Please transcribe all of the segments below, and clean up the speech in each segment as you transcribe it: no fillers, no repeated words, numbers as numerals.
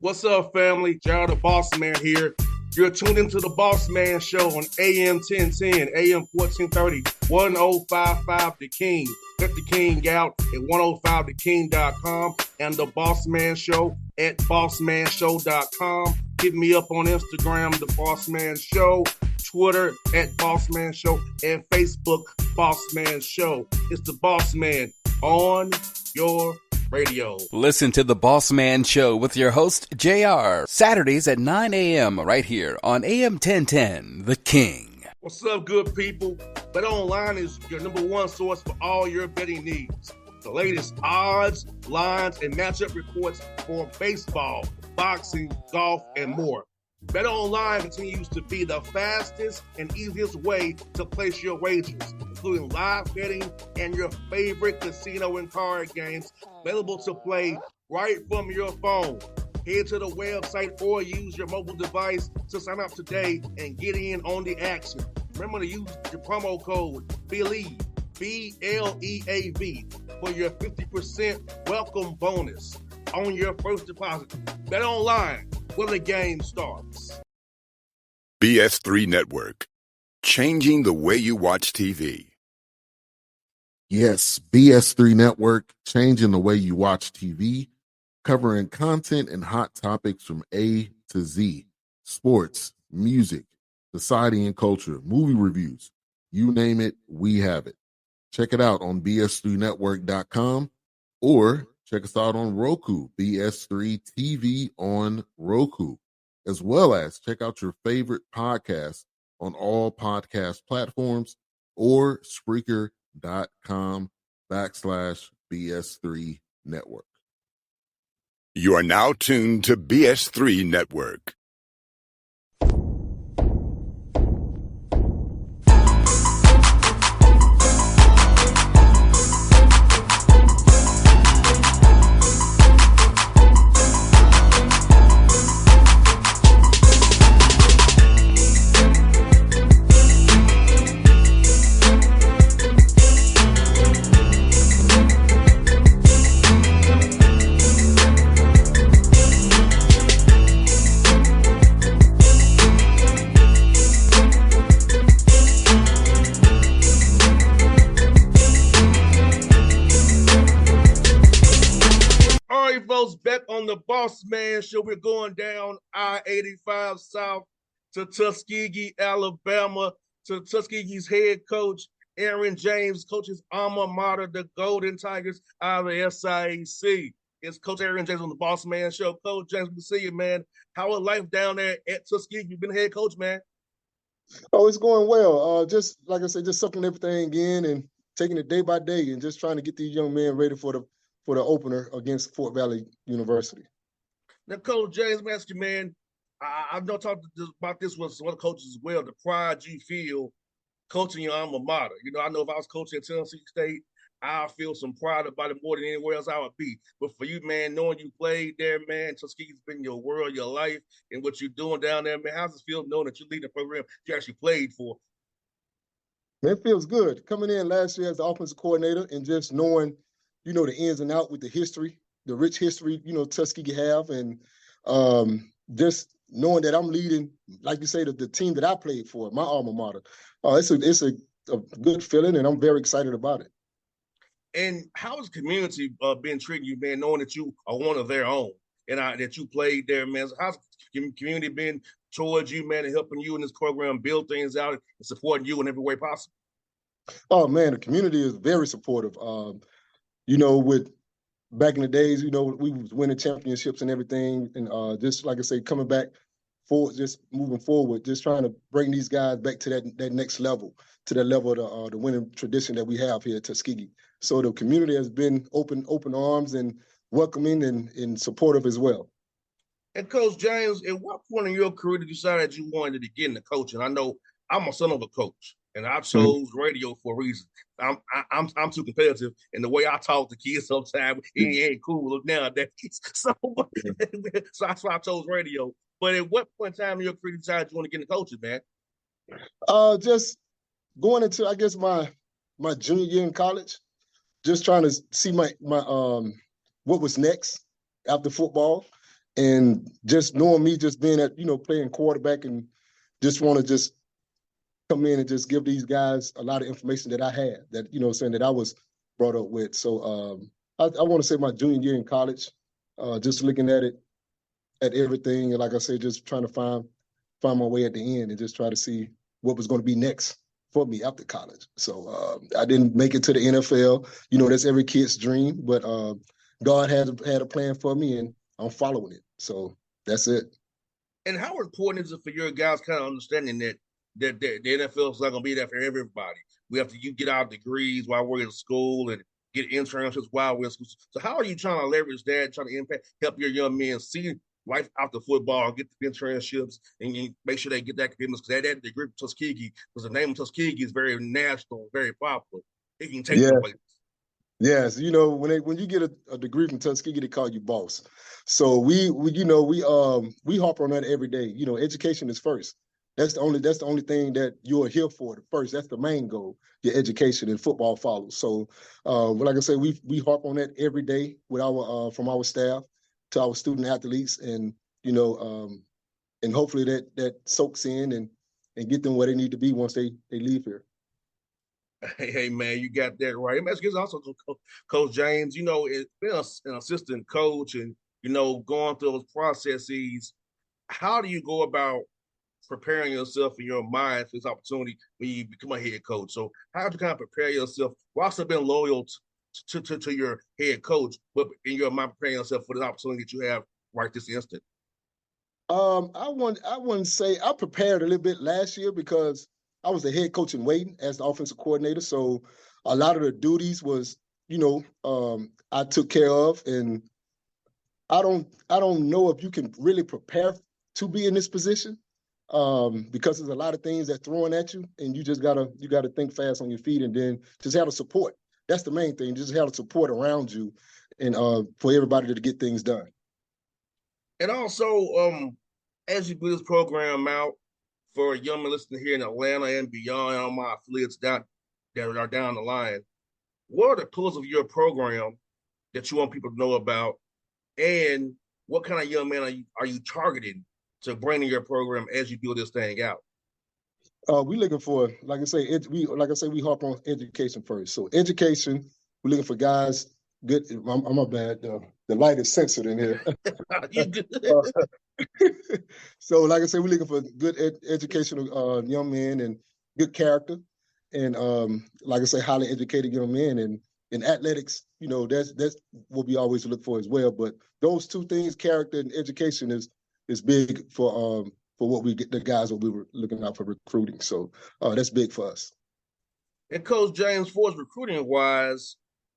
What's up, family? Gerald the Bossman here. You're tuned into the Bossman Show on AM 1010, AM 1430, 1055 The King. Check The King out at 105theking.com and the Bossman Show at bossmanshow.com. Hit me up on Instagram, The Bossman Show, Twitter at Bossman Show, and Facebook, Bossman Show. It's the Bossman on your radio. Listen to the Bossman Show with your host, JR, Saturdays at 9 a.m. right here on AM 1010, The King. What's up, good people? BetOnline is your number one source for all your betting needs. The latest odds, lines, and matchup reports for baseball, boxing, golf, and more. BetOnline continues to be the fastest and easiest way to place your wagers, including live betting and your favorite casino and card games available to play right from your phone. Head to the website or use your mobile device to sign up today and get in on the action. Remember to use your promo code BELIEVE, BLEAV, for your 50% welcome bonus on your first deposit. BetOnline, where the game starts. BS3 Network, changing the way you watch TV. Yes, BS3 Network, changing the way you watch TV, covering content and hot topics from A to Z, sports, music, society and culture, movie reviews, you name it, we have it. Check it out on bs3network.com or check us out on Roku, BS3 TV on Roku, as well as check out your favorite podcast on all podcast platforms or Spreaker.com/BS3 Network. You are now tuned to BS3 Network. Back on the Bossman Show, we're going down I-85 South to Tuskegee, Alabama, to Tuskegee's head coach, Aaron James, coaches alma mater, the Golden Tigers out of the SIAC. It's Coach Aaron James on the Bossman Show. Coach James, good to see you, man. How is life down there at Tuskegee? You've been head coach, man. Oh, it's going well. Just like I said, just sucking everything in and taking it day by day and just trying to get these young men ready for the opener against Fort Valley University. Now, Coach James, I'm asking you, man, I've not talked about this with some other coaches as well, the pride you feel coaching your alma mater. You know, I know if I was coaching at Tennessee State, I feel some pride about it more than anywhere else I would be. But for you, man, knowing you played there, man, Tuskegee's been your world, your life, and what you're doing down there, man, how's it feel knowing that you lead the program you actually played for? Man, it feels good. Coming in last year as the offensive coordinator and just knowing, you know, the ins and outs with the history, the rich history, you know, Tuskegee have, and just knowing that I'm leading, like you say, the team that I played for, my alma mater. It's a good feeling, and I'm very excited about it. And how has the community been treating you, man, knowing that you are one of their own and that you played there, man? So how's the community been towards you, man, and helping you in this program build things out and supporting you in every way possible? Oh, man, the community is very supportive. You know, with back in the days, you know, we was winning championships and everything. And just like I say, coming back forward, just moving forward, just trying to bring these guys back to that next level, to that level of the winning tradition that we have here at Tuskegee. So the community has been open arms and welcoming and supportive as well. And Coach James, at what point in your career did you decide that you wanted to get into coaching? I know I'm a son of a coach. And I chose radio for a reason. I'm too competitive, and the way I talk to kids sometimes it ain't cool nowadays. So that's why I chose radio. But at what point in time in your career did you want to get into coaching, man? Just going into, I guess, my junior year in college, just trying to see my what was next after football, And just knowing me, just being at, playing quarterback and just want to just come in and just give these guys a lot of information that I had that, saying that I was brought up with. So I want to say my junior year in college, just looking at it, at everything. And like I said, just trying to find my way at the end and just try to see what was going to be next for me after college. So I didn't make it to the NFL. That's every kid's dream, but God had a plan for me and I'm following it. So that's it. And how important is it for your guys kind of understanding that the NFL is not going to be there for everybody? We have to you get our degrees while we're in school and get internships while we're in school. So how are you trying to leverage that, trying to help your young men see life after football, get the internships, and you make sure they get that academics? Because that degree from Tuskegee, because the name of Tuskegee is very national, very popular. It can take them places. Yes, when you get a degree from Tuskegee, they call you boss. So we harp on that every day. Education is first. That's the only thing that you're here for. First, that's the main goal. Your education and football follows. So, like I say, we harp on that every day with our from our staff to our student athletes, and and hopefully that soaks in and get them where they need to be once they leave here. Hey, man, you got that right. It's also Coach James, it's been an assistant coach and, going through those processes. How do you go about preparing yourself in your mind for this opportunity when you become a head coach? So how do you kind of prepare yourself while still being loyal to your head coach, but in your mind preparing yourself for the opportunity that you have right this instant? I wouldn't say I prepared a little bit last year because I was the head coach in waiting as the offensive coordinator. So a lot of the duties was, I took care of, and I don't know if you can really prepare to be in this position because there's a lot of things that throwing at you, and you gotta think fast on your feet, and then just have the support. That's the main thing. Just have the support around you, and for everybody to get things done. And also, as you put this program out for young men listening here in Atlanta and beyond, all my affiliates that are down the line, what are the pillars of your program that you want people to know about, and what kind of young men are you targeting to bring in your program as you build this thing out? We looking for, like I say, we harp on education first. So education, we're looking for guys. Good. I'm my bad. The light is censored in here. You good? So, like I said, we're looking for good educational young men and good character, and like I say, highly educated young men. And in athletics, that's what we always look for as well. But those two things, character and education, is big for what we get the guys that we were looking out for recruiting. So that's big for us. And Coach James, for recruiting wise,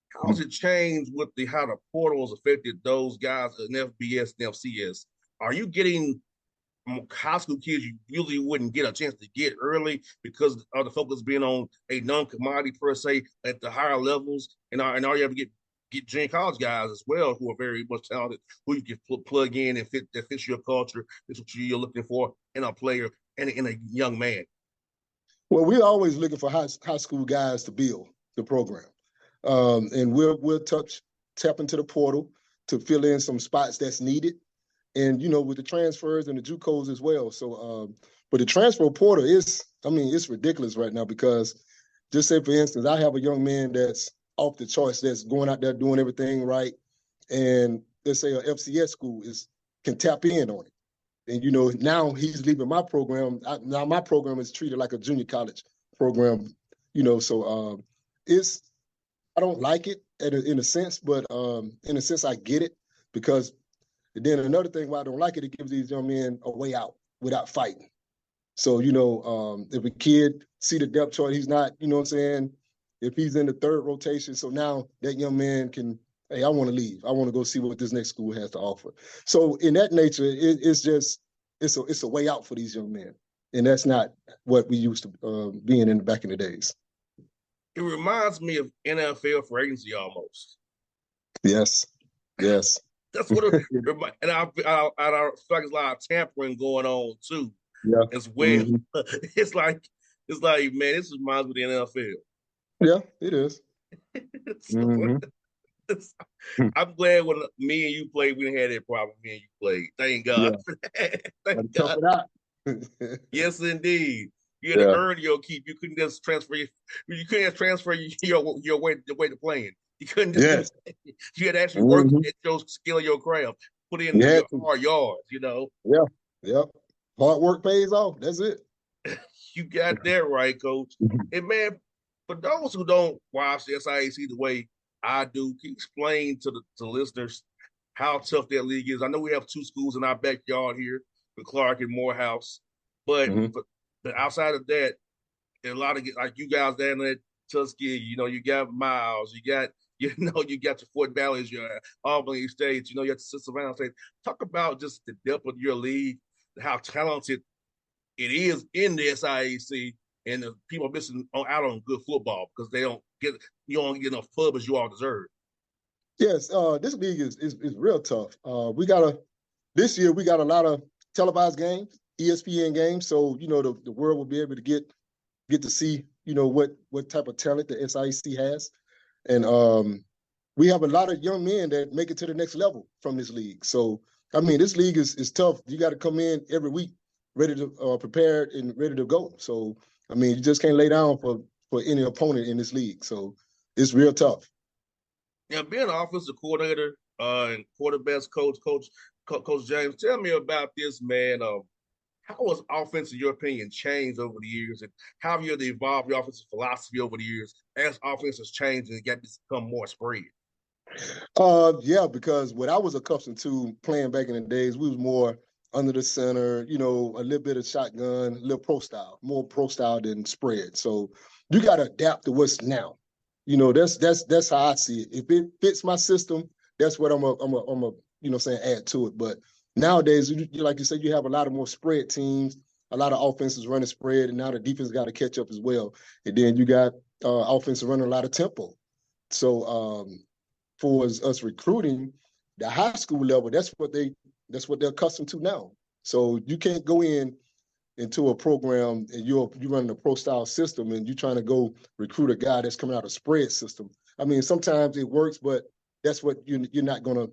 how has it changed with how the portals affected those guys in FBS and FCS? Are you getting high school kids you usually wouldn't get a chance to get early because of the focus being on a non-commodity per se at the higher levels? And are you ever get junior college guys as well who are very much talented, who you can plug in and fits your culture, that's what you're looking for in a player and in a young man? Well, we're always looking for high school guys to build the program. And we'll tap into the portal to fill in some spots that's needed. And, with the transfers and the JUCOs as well. So, but the transfer portal it's ridiculous right now because just say, for instance, I have a young man that's off the charts that's going out there doing everything right. And let's say a FCS school can tap in on it. And, now he's leaving my program. Now my program is treated like a junior college program, so I don't like it in a sense, but in a sense I get it because then another thing why I don't like it, it gives these young men a way out without fighting. So, if a kid see the depth chart, he's not, you know what I'm saying, if he's in the third rotation, so now that young man can, hey, I want to leave. I want to go see what this next school has to offer. So in that nature, it's a way out for these young men. And that's not what we used to being in back in the days. It reminds me of NFL free agency almost. Yes. That's what it reminds. And I feel like there's a lot of tampering going on too, as well. Mm-hmm. It's like, man, this reminds me of the NFL. Yeah, it is. So, I'm glad when me and you played, we didn't have that problem. Me and you played. Thank Yeah, God for that. gotta Thank tough God. it out. Yes, indeed. You had to Yeah. earn your keep. You couldn't just transfer. You couldn't just transfer your way to playing. You couldn't just do Yes. that. You had to actually work Hmm. at your skill, your craft, put in You your had to. hard yards. You know, Yeah. Yep. Hard work pays off. That's it. you got that right, coach. And man, for those who don't watch the SIAC the way I do, can you explain to listeners how tough that league is? I know we have two schools in our backyard here, the Clark and Morehouse, but Hmm. outside of that, a lot of like you guys down at Tuskegee, you got Miles, you got your Fort Valleys, your Albany States, you have the Cincinnati State. Talk about just the depth of your league, how talented it is in the SIAC, and the people are missing out on good football because you don't get enough pub as you all deserve. Yes. This league is real tough. This year we got a lot of televised games, ESPN games, so the world will be able to get to see what type of talent the SIC has, and we have a lot of young men that make it to the next level from this league. So I mean, this league is tough. You got to come in every week ready to prepared and ready to go. So I mean, you just can't lay down for any opponent in this league. So it's real tough. Now, being an offensive coordinator and quarterbacks coach James, tell me about this, man. How has offense, in your opinion, changed over the years, and how have you evolved your offensive philosophy over the years as offense has changed and got to become more spread? Yeah, because what I was accustomed to playing back in the days, we was more under the center, a little bit of shotgun, a little more pro style than spread. So you got to adapt to what's now. That's how I see it. If it fits my system, that's what I'm a saying add to it. But nowadays, like you said, you have a lot of more spread teams, a lot of offenses running spread, and now the defense got to catch up as well. And then you got offense running a lot of tempo. So for us recruiting, the high school level, that's what they're accustomed to now. So you can't go into a program and you're running a pro style system and you're trying to go recruit a guy that's coming out of spread system. I mean, sometimes it works, but that's what you're not gonna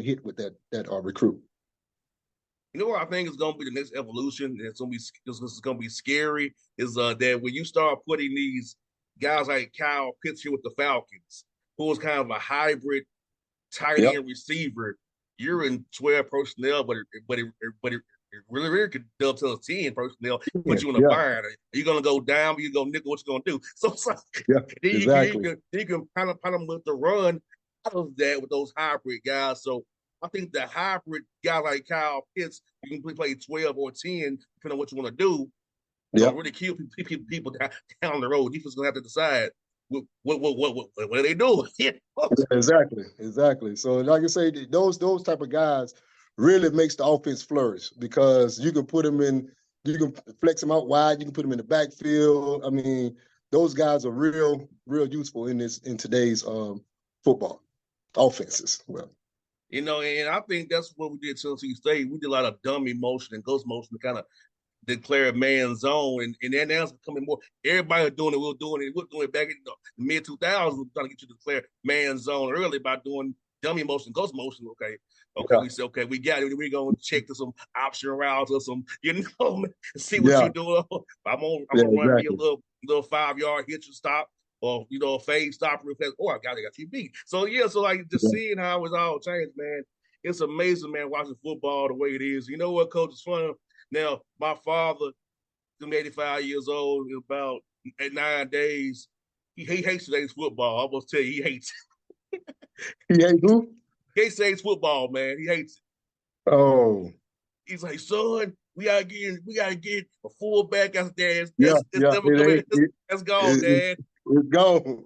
hit with that recruit. You know what I think is going to be the next evolution? It's going to be scary. Is that when you start putting these guys like Kyle Pitts here with the Falcons, who was kind of a hybrid tight Yep. end receiver, you're in 12 personnel, it really could dovetail 10 personnel, put you in a Yeah. bind. Are you gonna go down? You go nickel? What you gonna do? So it's like, Yeah. then Exactly. you can kind of with the run out of that with those hybrid guys. So I think the hybrid guy like Kyle Pitts, you can play 12 or 10, depending on what you want to do. Yep. Really kill people down the road. Defense gonna have to decide what are they doing? Exactly. So like I say, those type of guys really makes the offense flourish because you can flex them out wide, you can put them in the backfield. I mean, those guys are real useful in today's football offenses. Well, And I think that's what we did at Tennessee State. We did a lot of dummy motion and ghost motion to kind of declare man zone, and then now it's becoming more. Everybody was doing it. We're doing it back in the mid 2000s. We're trying to get you to declare man zone early by doing dummy motion, ghost motion. Okay. yeah, We said okay, we got it. We're gonna check to some option routes or some, see what yeah, you're doing. I'm yeah, gonna run me a exactly. little 5 yard hitch and stop. Or a fade stop real fast. Oh, I got you beat. So yeah, so like just Yeah. seeing how it's all changed, man. It's amazing, man, watching football the way it is. You know what, coach? It's fun. Now, my father, he's 85 years old, in about 9 days. He hates today's football. I must tell you, he hates He ain't who? he hates today's football, man. He hates it. Oh, He's like, son, we gotta get a fullback out there. yeah, It's yeah. never It coming. ain't. That's gone, It, Dad. it's gone.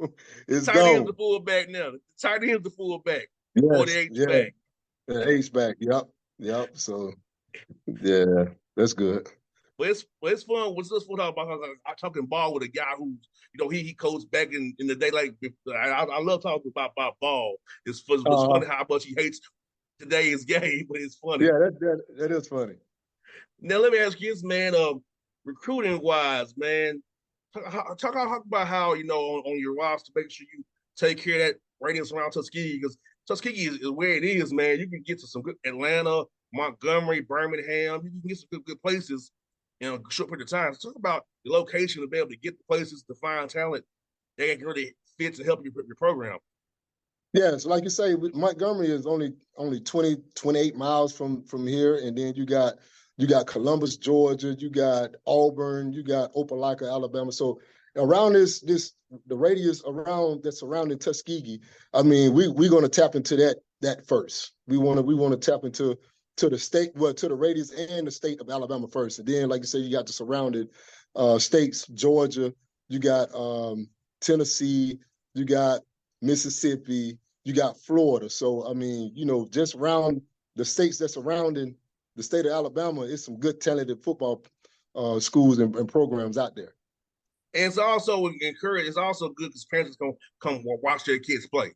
It's Tight end's the gone. fullback now. The tight end's the fullback before the Yes, H yeah. back. The ace back. Yep. So yeah, that's good. But it's fun. What's this for? I'm talking ball with a guy who's he coached back in the day. Like I love talking about ball. It's Uh, funny how much he hates today's game, but it's funny. yeah, that is funny. Now let me ask you this, man. Recruiting wise, man, talk about how on your roster, make sure you take care of that radius around Tuskegee, because Tuskegee is where it is, man. You can get to some good Atlanta, Montgomery, Birmingham. You can get some good places in a short period of time. So talk about the location to be able to get the places to find talent that can really fit to help your program. Yeah, so like you say, Montgomery is only 20, 28 miles from here, and then you got Columbus, Georgia, you got Auburn, you got Opelika, Alabama. So around the radius around that's surrounding Tuskegee, I mean, we're going to tap into that first. We want to tap into the state, to the radius and the state of Alabama first, and then like you say, you got the surrounding states, Georgia, you got Tennessee, you got Mississippi, you got Florida. So, I mean, just around the states that's surrounding the state of Alabama, it's some good, talented football schools and programs out there. And it's also encouraged. It's also good because parents can come watch their kids play.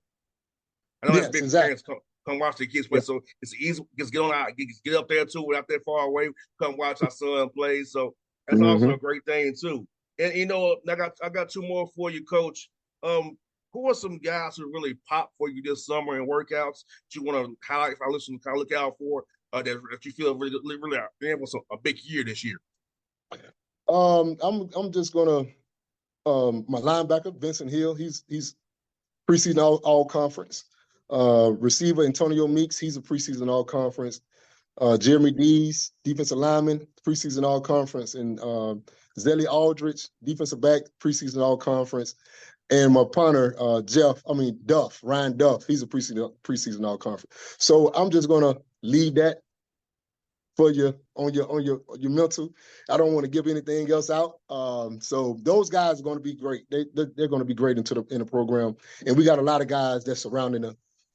I know that's big. Exactly. Parents come watch their kids play, so it's easy. Just get on out, get up there too. We're out there far away. Come watch our son play. So that's also a great thing too. And I got two more for you, Coach. Who are some guys who really pop for you this summer in workouts that you want to highlight? If I listen, kind of look out for that you feel really was a big year this year. I'm just gonna my linebacker Vincent Hill. He's preseason all conference. Receiver Antonio Meeks. He's a preseason all conference. Jeremy Dees, defensive lineman, preseason all conference, and Zelly Aldrich, defensive back, preseason all conference. And my punter, Ryan Duff, he's a preseason all conference. So I'm just gonna leave that for you on your mental. I don't want to give anything else out. So those guys are going to be great. They're going to be great in the program, and we got a lot of guys that's surrounding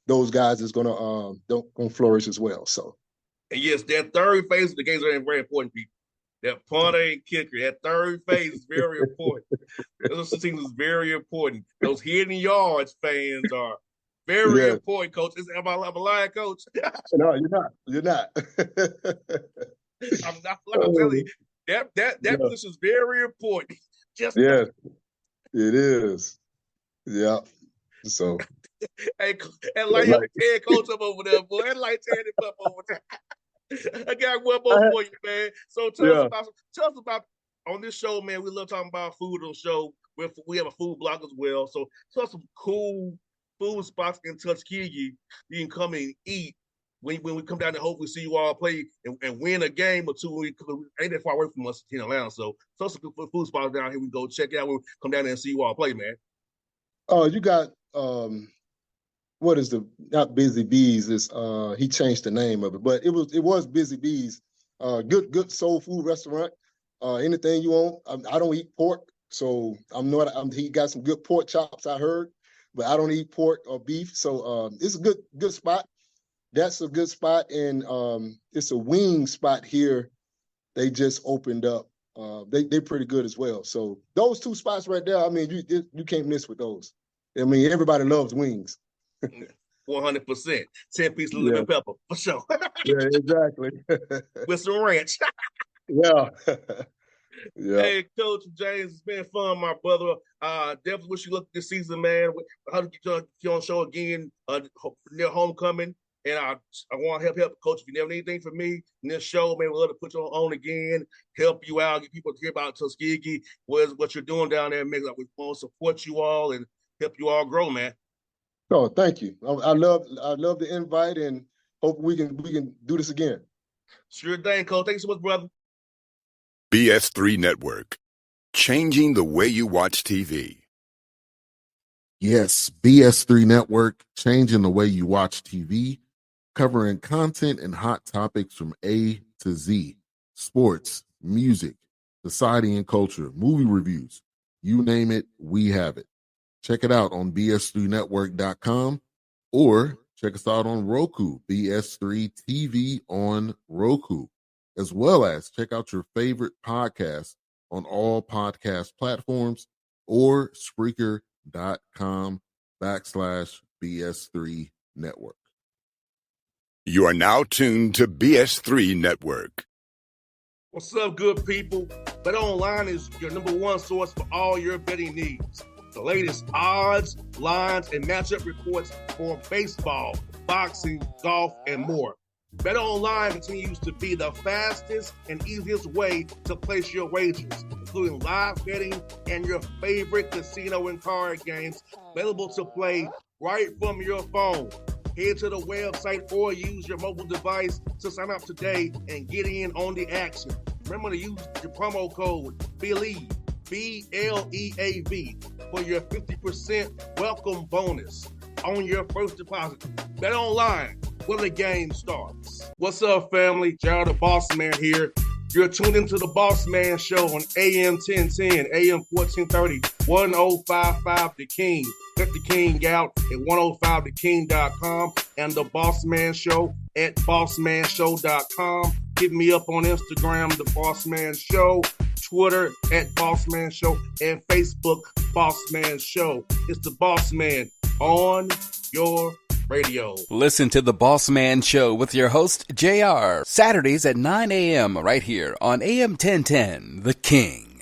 those guys that's going to flourish as well. So, and yes, that third phase of the games are very important, people. That punter and kicker, that third phase is very important. Those things is very important. Those hidden yards fans are very important, Coach. Am I lying, Coach? No, you're not. You're not. I'm not. Like I'm telling you, that position is very important. It is. Yeah. So, hey, and like Ted Coach up over there, boy. And like Ted up over there. I got one more for you, man. So tell us about on this show, man. We love talking about food on the show. We have a food blog as well. So tell us some cool food spots in Tuskegee you can come and eat when we come down and hopefully see you all play and win a game or two. We ain't that far away from us in Atlanta. So tell us some good food spots down here. We go check out. We'll come down there and see you all play, man. You got what is not Busy Bees? Is he changed the name of it, but it was Busy Bees. Good soul food restaurant. Anything you want. I don't eat pork, so he got some good pork chops, I heard, but I don't eat pork or beef. So it's a good spot. That's a good spot, and it's a wing spot here. They just opened up. They're pretty good as well. So those two spots right there, I mean, you can't miss with those. I mean, everybody loves wings. 100%. 10-piece lemon pepper, for sure. Yeah, exactly. With some ranch. Yeah. Hey, Coach James, it's been fun, my brother. Definitely wish you luck this season, man. How to get you on the show again near homecoming. And I want to help Coach. If you never need anything from me in this show, man, we'd love to put you on again, help you out, get people to hear about Tuskegee, what you're doing down there. We want to support you all and help you all grow, man. Oh, thank you. I love the invite, and hope we can do this again. Sure thing, Coach. Thanks so much, brother. BS3 Network, changing the way you watch TV. Yes, BS3 Network, changing the way you watch TV, covering content and hot topics from A to Z, sports, music, society and culture, movie reviews, you name it, we have it. Check it out on bs3network.com or check us out on Roku, BS3 TV on Roku, as well as check out your favorite podcast on all podcast platforms or Spreaker.com/BS3 Network. You are now tuned to BS3 Network. What's up, good people? Bet Online is your number one source for all your betting needs. the latest odds, lines, and matchup reports for baseball, boxing, golf, and more. BetOnline continues to be the fastest and easiest way to place your wagers, including live betting and your favorite casino and card games available to play right from your phone. Head to the website or use your mobile device to sign up today and get in on the action. Remember to use your promo code BELIEVE, BLEAV, for your 50% welcome bonus on your first deposit. BetOnline, where the game starts. What's up, family? Jared the Bossman here. You're tuned into the Bossman Show on AM 1010, AM 1430, 1055 The King. Check The King out at 105theking.com and the Bossman Show at bossmanshow.com. Hit me up on Instagram, The Bossman Show, Twitter at Bossman Show, and Facebook, Bossman Show. It's the Bossman on your radio. Listen to The Bossman Show with your host, JR, Saturdays at 9 a.m. right here on AM 1010, The King.